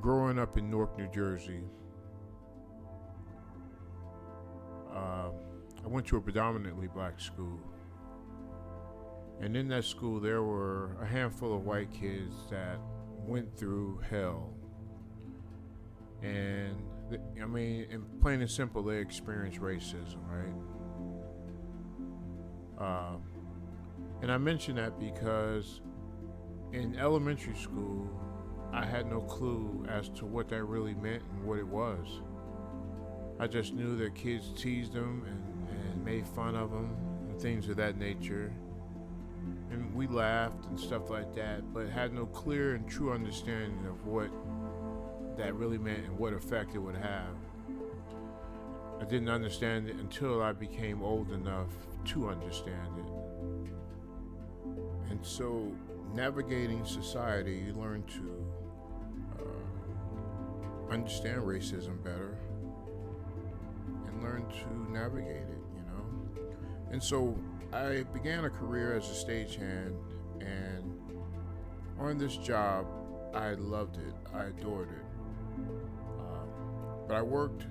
Growing up in Newark, New Jersey, uh, I went to a predominantly black school. And in that school, there were a handful of white kids that went through hell. And, in plain and simple, they experienced racism, right? Uh, and I mention that because in elementary school, I had no clue as to what that really meant and what it was. I just knew that kids teased them and made fun of them and things of that nature. And we laughed and stuff like that, but had no clear and true understanding of what that really meant and what effect it would have. I didn't understand it until I became old enough to understand it. And so, navigating society, you learn to understand racism better and learn to navigate it. And so I began a career as a stagehand, and on this job, I loved it. I adored it. But I worked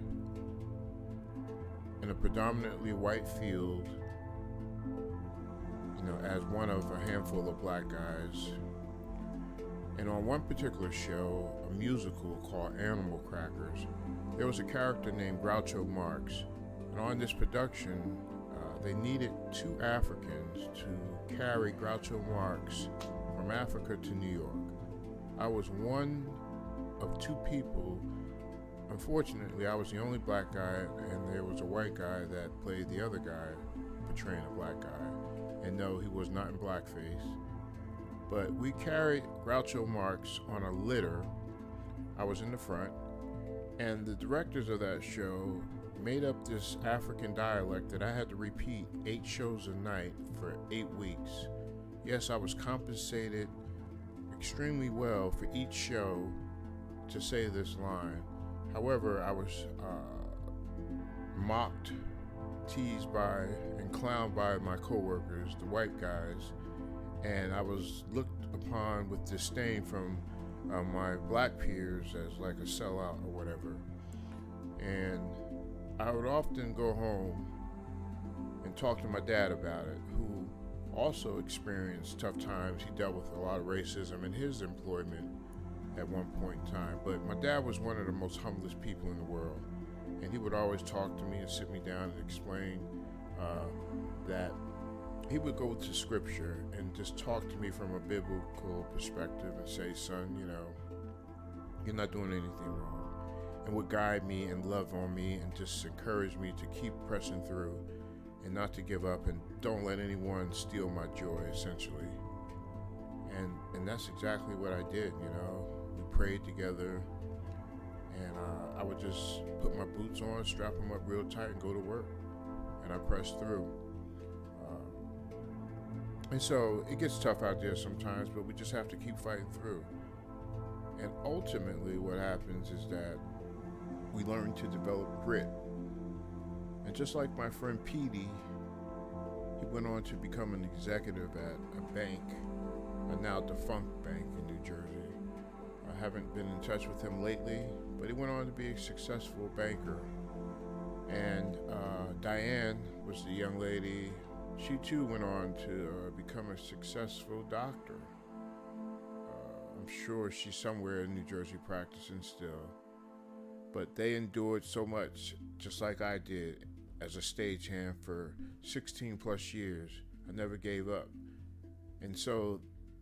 in a predominantly white field, as one of a handful of black guys. And on one particular show, a musical called Animal Crackers, there was a character named Groucho Marx. And on this production, they needed two Africans to carry Groucho Marx from Africa to New York. I was one of two people. Unfortunately, I was the only black guy, and there was a white guy that played the other guy, portraying a black guy. And no, he was not in blackface. But we carried Groucho Marx on a litter. I was in the front, and the directors of that show made up this African dialect that I had to repeat 8 shows a night for 8 weeks. Yes, I was compensated extremely well for each show to say this line. However, I was mocked, teased by, and clowned by my coworkers, the white guys, and I was looked upon with disdain from my black peers as like a sellout or whatever. And I would often go home and talk to my dad about it, who also experienced tough times. He dealt with a lot of racism in his employment at one point in time. But my dad was one of the most humblest people in the world. And he would always talk to me and sit me down and explain that he would go to scripture and just talk to me from a biblical perspective and say, son, you're not doing anything wrong. And would guide me and love on me and just encourage me to keep pressing through and not to give up and don't let anyone steal my joy, essentially. And that's exactly what I did, We prayed together, and I would just put my boots on, strap them up real tight, and go to work. And I pressed through. And so it gets tough out there sometimes, but we just have to keep fighting through. And ultimately what happens is that we learn to develop grit. And just like my friend Petey, he went on to become an executive at a bank, a now defunct bank in New Jersey. I haven't been in touch with him lately, but he went on to be a successful banker. And Diane was the young lady. She too went on to become a successful doctor. I'm sure she's somewhere in New Jersey practicing still. But they endured so much, just like I did as a stagehand for 16 plus years. I never gave up. And so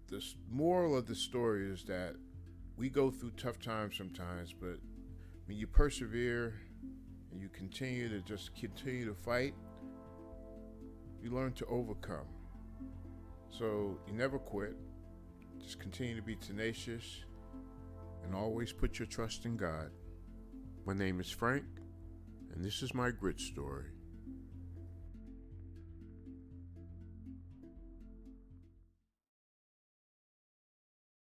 the moral of the story is that we go through tough times sometimes, but when you persevere and you continue to fight, you learn to overcome. So you never quit. Just continue to be tenacious and always put your trust in God. My name is Frank, and this is my grit story.